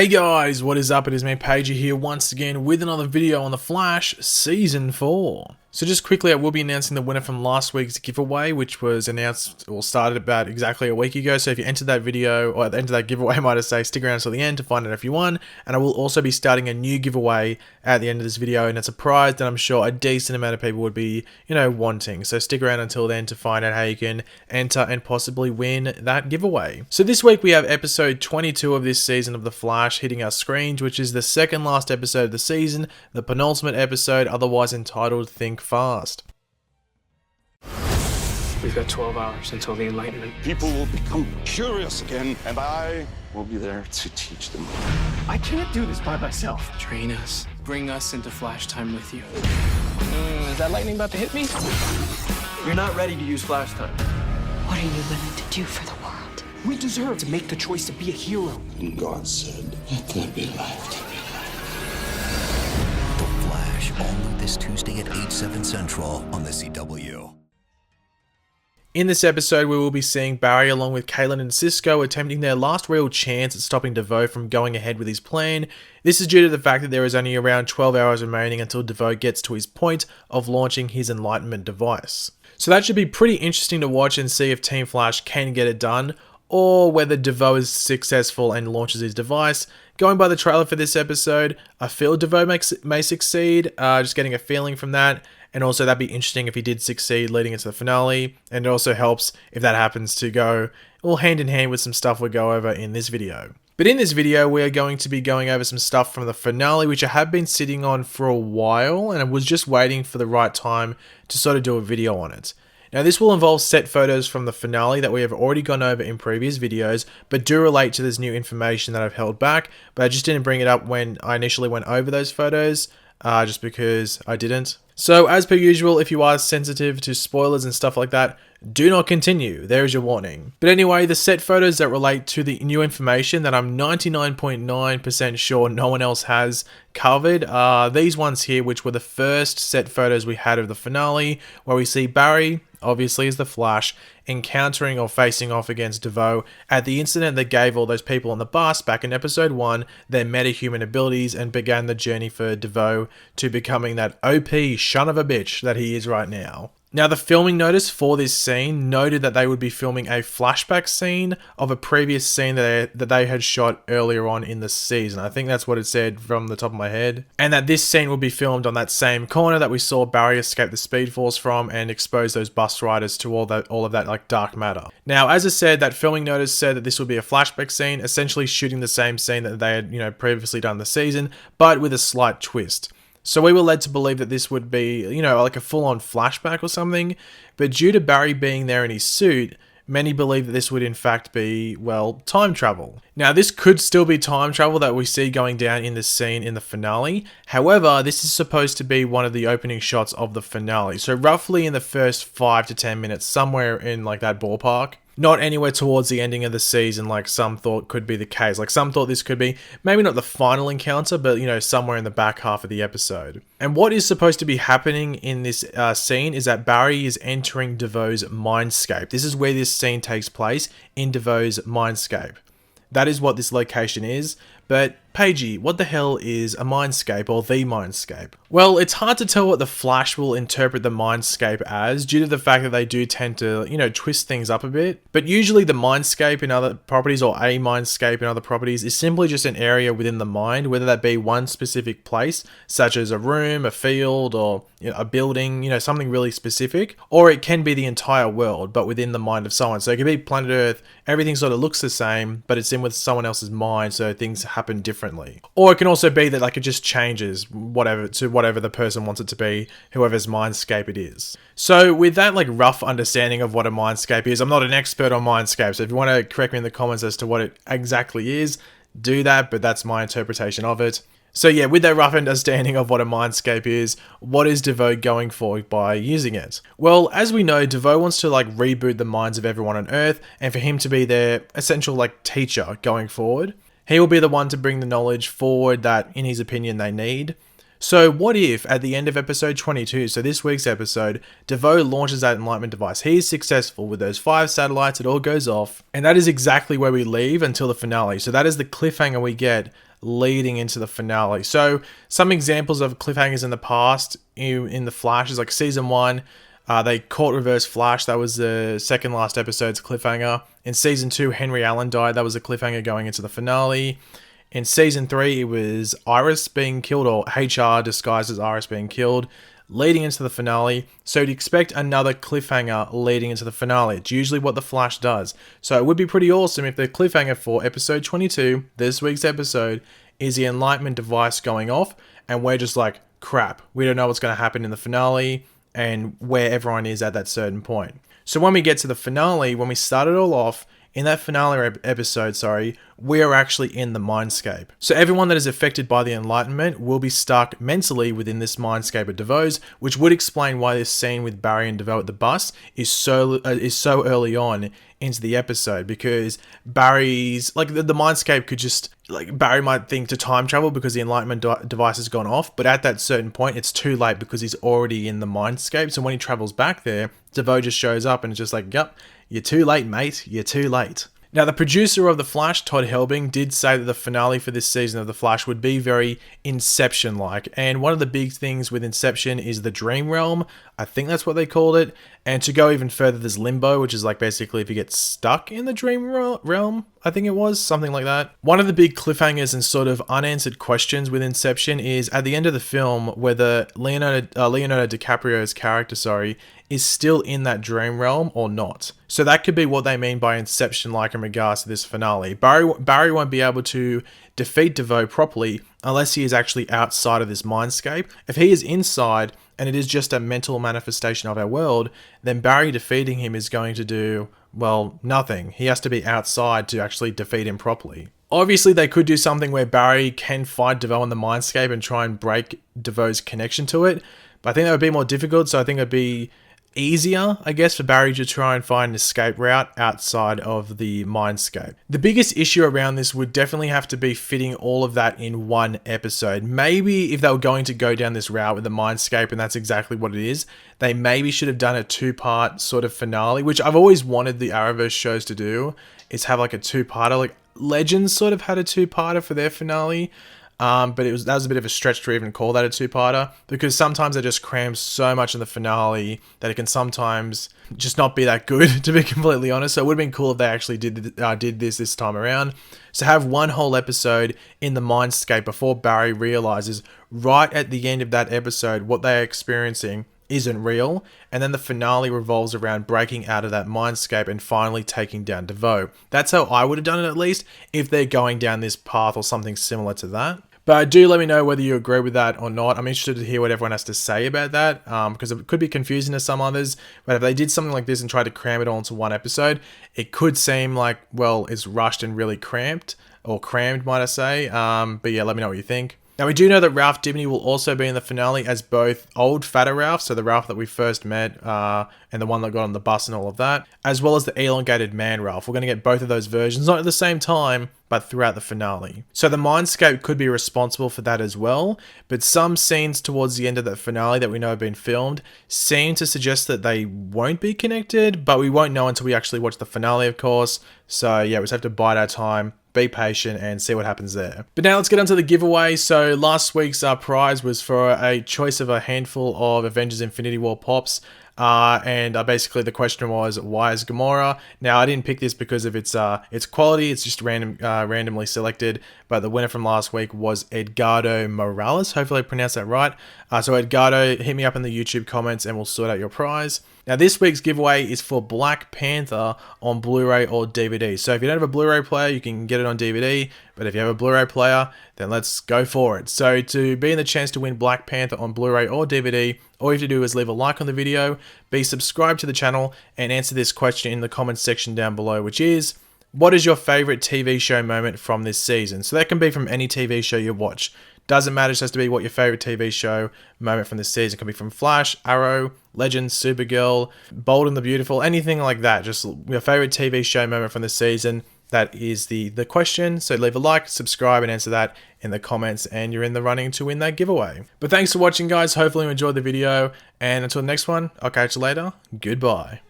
Hey guys, what is up? It is me, Pagey here once again with another video on The Flash Season 4. So just quickly, I will be announcing the winner from last week's giveaway, which was announced or started about exactly a week ago. So if you entered that video, or entered that giveaway, I might say, stick around until the end to find out if you won. And I will also be starting a new giveaway at the end of this video, and it's a prize that I'm sure a decent amount of people would be, wanting. So stick around until then to find out how you can enter and possibly win that giveaway. So this week we have episode 22 of this season of The Flash hitting our screens, which is the second last episode of the season, the penultimate episode, otherwise entitled Think Fast. We've got 12 hours until the Enlightenment. People will become curious again, and I will be there to teach them. I can't do this by myself. Train us. Bring us into Flash time with you. Is that lightning about to hit me? You're not ready to use Flash time. What are you willing to do for the world? We deserve to make the choice to be a hero. And God said, let there be light. The Flash, all new this Tuesday at 8/7 Central on the CW. In this episode, we will be seeing Barry along with Caitlin and Cisco attempting their last real chance at stopping DeVoe from going ahead with his plan. This is due to the fact that there is only around 12 hours remaining until DeVoe gets to his point of launching his Enlightenment device. So that should be pretty interesting to watch and see if Team Flash can get it done, or whether DeVoe is successful and launches his device. Going by the trailer for this episode, I feel DeVoe may succeed, just getting a feeling from that. And also that'd be interesting if he did succeed leading into the finale. And it also helps if that happens to go all hand in hand with some stuff we'll go over in this video. But in this video, we are going to be going over some stuff from the finale, which I have been sitting on for a while, and I was just waiting for the right time to sort of do a video on it. Now this will involve set photos from the finale that we have already gone over in previous videos, but do relate to this new information that I've held back, but I just didn't bring it up when I initially went over those photos, just because I didn't. So as per usual, if you are sensitive to spoilers and stuff like that, do not continue. There is your warning. But anyway, the set photos that relate to the new information that I'm 99.9% sure no one else has covered are these ones here, which were the first set photos we had of the finale, where we see Barry, obviously as the Flash, encountering or facing off against DeVoe at the incident that gave all those people on the bus back in episode 1 their metahuman abilities and began the journey for DeVoe to becoming that OP son of a bitch that he is right now. Now, the filming notice for this scene noted that they would be filming a flashback scene of a previous scene that they had shot earlier on in the season. I think that's what it said from the top of my head. And that this scene would be filmed on that same corner that we saw Barry escape the Speed Force from and expose those bus riders to all of that like dark matter. Now, as I said, that filming notice said that this would be a flashback scene, essentially shooting the same scene that they had, previously done the season, but with a slight twist. So we were led to believe that this would be, like a full-on flashback or something, but due to Barry being there in his suit, many believe that this would in fact be, time travel. Now, this could still be time travel that we see going down in this scene in the finale. However, this is supposed to be one of the opening shots of the finale. So roughly in the first 5 to 10 minutes, somewhere in like that ballpark. Not anywhere towards the ending of the season like some thought could be the case. Like some thought this could be, maybe not the final encounter, but somewhere in the back half of the episode. And what is supposed to be happening in this scene is that Barry is entering DeVoe's Mindscape. This is where this scene takes place, in DeVoe's Mindscape. That is what this location is. But Pagey, what the hell is a Mindscape or the Mindscape? Well, it's hard to tell what the Flash will interpret the Mindscape as due to the fact that they do tend to, twist things up a bit. But usually the Mindscape in other properties or a Mindscape in other properties is simply just an area within the mind, whether that be one specific place, such as a room, a field, or a building, something really specific, or it can be the entire world, but within the mind of someone. So it could be planet Earth, everything sort of looks the same, but it's in with someone else's mind, so things happen differently. Or it can also be that like it just changes whatever the person wants it to be, whoever's Mindscape it is. So with that like rough understanding of what a Mindscape is, I'm not an expert on Mindscape, so if you want to correct me in the comments as to what it exactly is, do that, but that's my interpretation of it. So yeah, with that rough understanding of what a Mindscape is, what is DeVoe going for by using it? Well, as we know, DeVoe wants to like reboot the minds of everyone on Earth, and for him to be their essential like teacher going forward. He will be the one to bring the knowledge forward that, in his opinion, they need. So what if, at the end of episode 22, so this week's episode, DeVoe launches that Enlightenment device. He is successful with those 5 satellites, it all goes off, and that is exactly where we leave until the finale. So that is the cliffhanger we get leading into the finale. So some examples of cliffhangers in the past in the Flash is like season 1, they caught Reverse Flash. That was the second last episode's cliffhanger. In season 2, Henry Allen died. That was a cliffhanger going into the finale. In season 3, it was Iris being killed, or HR disguised as Iris being killed, leading into the finale. So you'd expect another cliffhanger leading into the finale. It's usually what the Flash does. So it would be pretty awesome if the cliffhanger for episode 22, this week's episode, is the Enlightenment device going off, and we're just like, crap, we don't know what's going to happen in the finale, and where everyone is at that certain point. So when we get to the finale, when we start it all off, in that finale episode, we are actually in the Mindscape. So everyone that is affected by the Enlightenment will be stuck mentally within this Mindscape at DeVoe's, which would explain why this scene with Barry and DeVoe at the bus is so early on into the episode, because Barry's, like, the Mindscape could just, like, Barry might think to time travel because the Enlightenment device has gone off, but at that certain point, it's too late because he's already in the Mindscape. So when he travels back there, DeVoe just shows up and it's just like, yep, you're too late, mate. You're too late. Now, the producer of The Flash, Todd Helbing, did say that the finale for this season of The Flash would be very Inception-like. And one of the big things with Inception is the dream realm. I think that's what they called it. And to go even further, there's limbo, which is like basically if you get stuck in the dream realm, I think it was, something like that. One of the big cliffhangers and sort of unanswered questions with Inception is at the end of the film whether Leonardo DiCaprio's character, is still in that dream realm or not. So that could be what they mean by Inception-like in regards to this finale. Barry won't be able to defeat DeVoe properly unless he is actually outside of this Mindscape. If he is inside and it is just a mental manifestation of our world, then Barry defeating him is going to do, well, nothing. He has to be outside to actually defeat him properly. Obviously, they could do something where Barry can fight DeVoe in the Mindscape and try and break DeVoe's connection to it, but I think that would be more difficult, so I think it would be easier, I guess, for Barry to try and find an escape route outside of the Mindscape. The biggest issue around this would definitely have to be fitting all of that in one episode. Maybe if they were going to go down this route with the Mindscape, and that's exactly what it is, they maybe should have done a 2-part sort of finale, which I've always wanted the Arrowverse shows to do, is have like a 2-parter. Like Legends sort of had a 2-parter for their finale, but that was a bit of a stretch to even call that a 2-parter, because sometimes they just cram so much in the finale that it can sometimes just not be that good, to be completely honest. So it would have been cool if they actually did this time around. So have one whole episode in the Mindscape before Barry realizes right at the end of that episode what they're experiencing isn't real, and then the finale revolves around breaking out of that Mindscape and finally taking down DeVoe. That's how I would have done it, at least, if they're going down this path or something similar to that. But do let me know whether you agree with that or not. I'm interested to hear what everyone has to say about that, because it could be confusing to some others. But if they did something like this and tried to cram it all into one episode, it could seem like, well, it's rushed and really cramped, or crammed, might I say. But yeah, let me know what you think. Now, we do know that Ralph Dibny will also be in the finale as both old fatter Ralph, so the Ralph that we first met, and the one that got on the bus and all of that, as well as the elongated man Ralph. We're going to get both of those versions, not at the same time, but throughout the finale. So the Mindscape could be responsible for that as well, but some scenes towards the end of that finale that we know have been filmed seem to suggest that they won't be connected, but we won't know until we actually watch the finale, of course. So yeah, we just have to bide our time, be patient, and see what happens there. But now let's get on to the giveaway. So last week's prize was for a choice of a handful of Avengers Infinity War pops. And basically the question was, why is Gamora? Now, I didn't pick this because of its quality. It's just randomly selected. But the winner from last week was Edgardo Morales. Hopefully I pronounced that right. So Edgardo, hit me up in the YouTube comments and we'll sort out your prize. Now, this week's giveaway is for Black Panther on Blu-ray or DVD. So if you don't have a Blu-ray player, you can get it on DVD. But if you have a Blu-ray player, then let's go for it. So to be in the chance to win Black Panther on Blu-ray or DVD, all you have to do is leave a like on the video, be subscribed to the channel, and answer this question in the comments section down below, which is, what is your favorite TV show moment from this season? So that can be from any TV show you watch. Doesn't matter, it just has to be what your favorite TV show moment from this season. It can be from Flash, Arrow, Legends, Supergirl, Bold and the Beautiful, anything like that. Just your favorite TV show moment from this season. That is the question. So leave a like, subscribe, and answer that in the comments, and you're in the running to win that giveaway. But thanks for watching, guys. Hopefully you enjoyed the video, and until the next one, I'll catch you later. Goodbye.